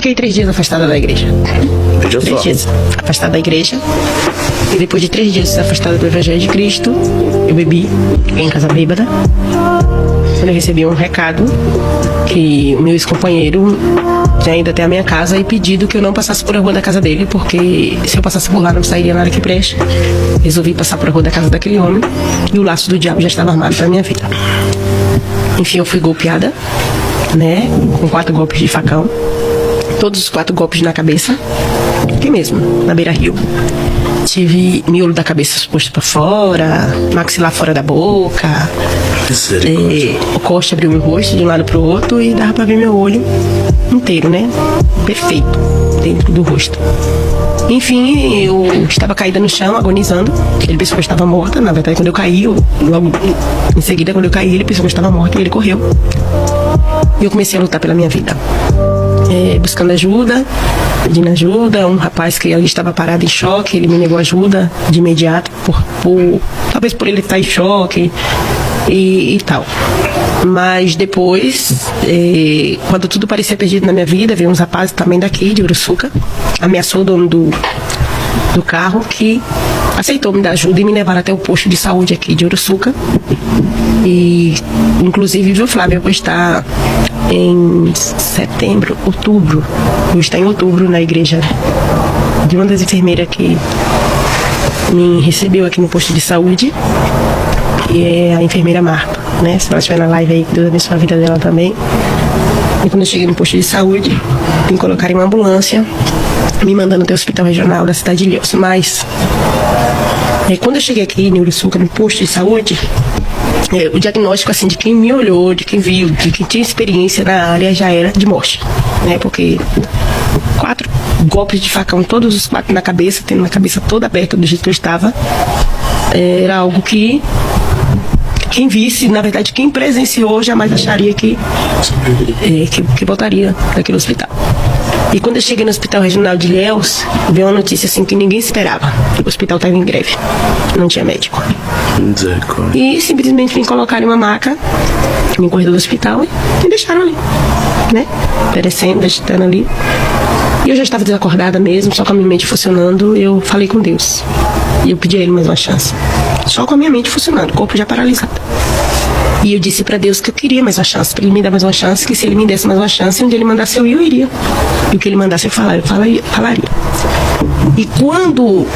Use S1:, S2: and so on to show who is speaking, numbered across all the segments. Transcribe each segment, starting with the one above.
S1: Fiquei 3 dias afastada da igreja. 3 dias afastada da igreja. E depois de 3 dias afastada do Evangelho de Cristo, eu bebi, fiquei em casa bêbada. Quando eu recebi um recado que o meu ex-companheiro tinha ido até a minha casa e pedido que eu não passasse por a rua da casa dele, porque se eu passasse por lá não sairia nada que preste. Resolvi passar por a rua da casa daquele homem e o laço do diabo já estava armado para minha vida. Enfim, eu fui golpeada, né, com 4 golpes de facão. Todos os 4 golpes na cabeça, aqui mesmo, na beira-rio. Tive miolo da cabeça exposto para fora, maxilar fora da boca. O corte abriu meu rosto de um lado para o outro e dava para ver meu olho inteiro, né? Perfeito, dentro do rosto. Enfim, eu estava caída no chão, agonizando. Ele pensou que eu estava morta. Na verdade, quando eu caí, logo em seguida, quando eu caí, ele pensou que eu estava morta e ele correu. E eu comecei a lutar pela minha vida. Buscando ajuda, pedindo ajuda. Um rapaz que ali estava parado em choque, ele me negou ajuda de imediato, talvez por ele estar em choque e tal. Mas depois, quando tudo parecia perdido na minha vida, veio uns rapazes também daqui, de Uruçuca, ameaçou o dono do carro, que aceitou me dar ajuda e me levar até o posto de saúde aqui de Uruçuca. E, inclusive, viu, Flávia, eu vou estar em outubro, vou estar em outubro na igreja de uma das enfermeiras que me recebeu aqui no posto de saúde, que é a enfermeira Marta, né? Se ela estiver na live aí, que Deus abençoe a vida dela também. E quando eu cheguei no posto de saúde, me colocaram em uma ambulância, me mandando até o hospital regional da cidade de Ilhéus. Mas, quando eu cheguei aqui em Uruçuca, no posto de saúde, o diagnóstico, assim, de quem me olhou, de quem viu, de quem tinha experiência na área, já era de morte, né? Porque 4 golpes de facão, todos os 4 na cabeça, tendo a cabeça toda aberta do jeito que eu estava, era algo que quem visse, na verdade, quem presenciou, jamais acharia que voltaria daquele hospital. E quando eu cheguei no Hospital Regional de Ilhéus, veio uma notícia assim que ninguém esperava. O hospital estava em greve, não tinha médico. E simplesmente me colocaram em uma maca no corredor do hospital e me deixaram ali, né? Perecendo, vegetando ali. E eu já estava desacordada mesmo, só com a minha mente funcionando. Eu falei com Deus e eu pedi a Ele mais uma chance. Só com a minha mente funcionando, o corpo já paralisado. E eu disse para Deus que eu queria mais uma chance, para Ele me dar mais uma chance, que se Ele me desse mais uma chance, onde Ele mandasse eu iria. E o que Ele mandasse eu falaria. E quando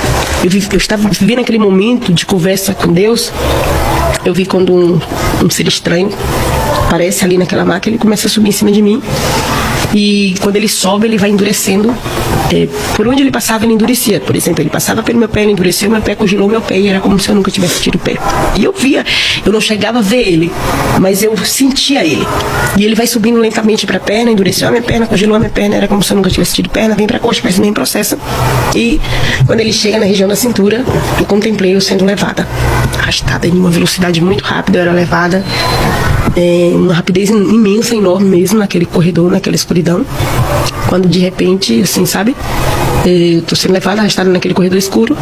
S1: eu estava vivendo aquele momento de conversa com Deus, eu vi quando um ser estranho aparece ali naquela maca, ele começa a subir em cima de mim. E quando ele sobe, ele vai endurecendo. Por onde ele passava, ele endurecia. Por exemplo, ele passava pelo meu pé, ele endureceu, meu pé congelou meu pé, e era como se eu nunca tivesse tido o pé. E eu via, eu não chegava a ver ele, mas eu sentia ele. E ele vai subindo lentamente para a perna, endureceu a minha perna, congelou a minha perna, era como se eu nunca tivesse tido perna, vem para a coxa, faz o mesmo processo. E quando ele chega na região da cintura, eu contemplei eu sendo levada, arrastada em uma velocidade muito rápida. Eu era levada uma rapidez imensa, enorme mesmo, naquele corredor, naquela escuridão. Quando de repente, assim, sabe, eu tô sendo levada, arrastada naquele corredor escuro.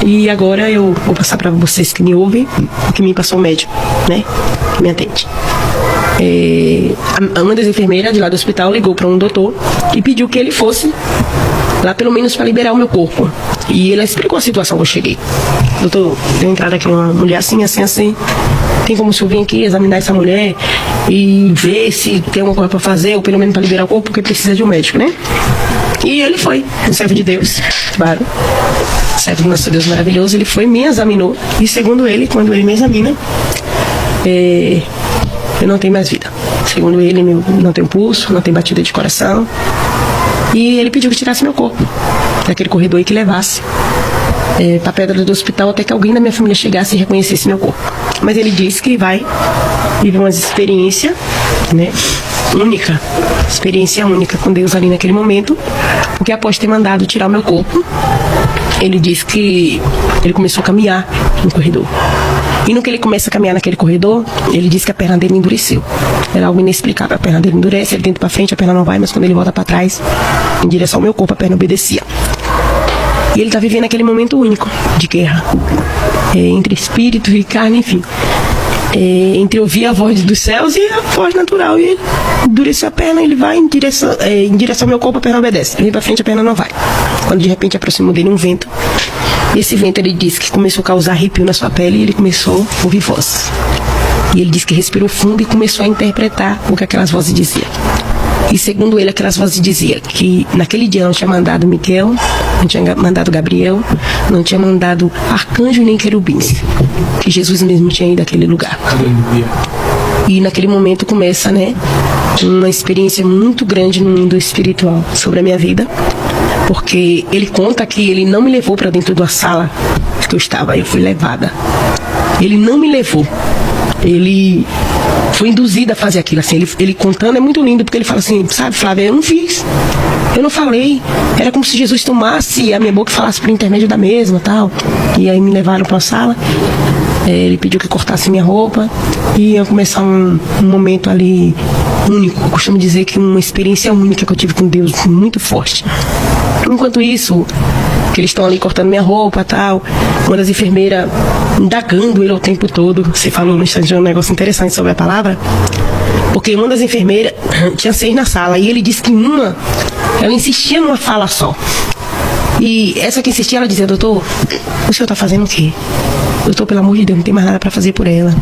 S1: E agora eu vou passar para vocês que me ouvem o que me passou o médico, né, que me atende. Uma das enfermeiras de lá do hospital ligou para um doutor e pediu que ele fosse lá pelo menos para liberar o meu corpo. E ele explicou a situação que eu cheguei. Doutor, deu entrada aqui uma mulher assim, assim, assim. Tem como o senhor vir aqui examinar essa mulher e ver se tem alguma coisa para fazer, ou pelo menos para liberar o corpo, porque precisa de um médico, né? E ele foi, um servo de Deus, claro, servo do nosso Deus maravilhoso. Ele foi, me examinou, e segundo ele, quando ele me examina, eu não tenho mais vida. Segundo ele, eu não tenho pulso, não tenho batida de coração. E ele pediu que tirasse meu corpo daquele corredor e que levasse para a pedra do hospital até que alguém da minha família chegasse e reconhecesse meu corpo. Mas ele disse que vai viver uma experiência, né, única, experiência única com Deus ali naquele momento, porque após ter mandado tirar o meu corpo, ele disse que ele começou a caminhar no corredor. E no que ele começa a caminhar naquele corredor, ele disse que a perna dele endureceu. Era algo inexplicável. A perna dele endurece, ele tenta para frente, a perna não vai, mas quando ele volta para trás, em direção ao meu corpo, a perna obedecia. E ele está vivendo aquele momento único de guerra, entre espírito e carne, enfim. entre ouvir a voz dos céus e a voz natural. E ele endureceu a perna, ele vai em direção ao meu corpo, a perna obedece. Ele vem pra frente, a perna não vai. Quando de repente aproximou dele um vento, esse vento, ele disse que começou a causar arrepio na sua pele, e ele começou a ouvir vozes. E ele disse que respirou fundo e começou a interpretar o que aquelas vozes diziam. E segundo ele, aquelas vozes diziam que naquele dia não tinha mandado Miguel, não tinha mandado Gabriel, não tinha mandado arcanjo nem querubins, que Jesus mesmo tinha ido àquele lugar. E naquele momento começa, uma experiência muito grande no mundo espiritual sobre a minha vida, porque ele conta que ele não me levou para dentro da sala que eu estava, eu fui levada. Ele não me levou. Ele foi induzido a fazer aquilo, assim, ele contando é muito lindo, porque ele fala assim, sabe, Flávia, eu não fiz, eu não falei, era como se Jesus tomasse a minha boca e falasse por intermédio da mesma, tal, e aí me levaram para a sala, ele pediu que eu cortasse minha roupa, e ia começar um momento ali único, eu costumo dizer que uma experiência única que eu tive com Deus, muito forte. Enquanto isso, que eles estão ali cortando minha roupa e tal, uma das enfermeiras indagando ele o tempo todo. Você falou no instante um negócio interessante sobre a palavra, porque uma das enfermeiras tinha 6 na sala, e ele disse que ela insistia numa fala só, e essa que insistia, ela dizia, doutor, o senhor está fazendo o quê? Doutor, pelo amor de Deus, não tem mais nada para fazer por ela.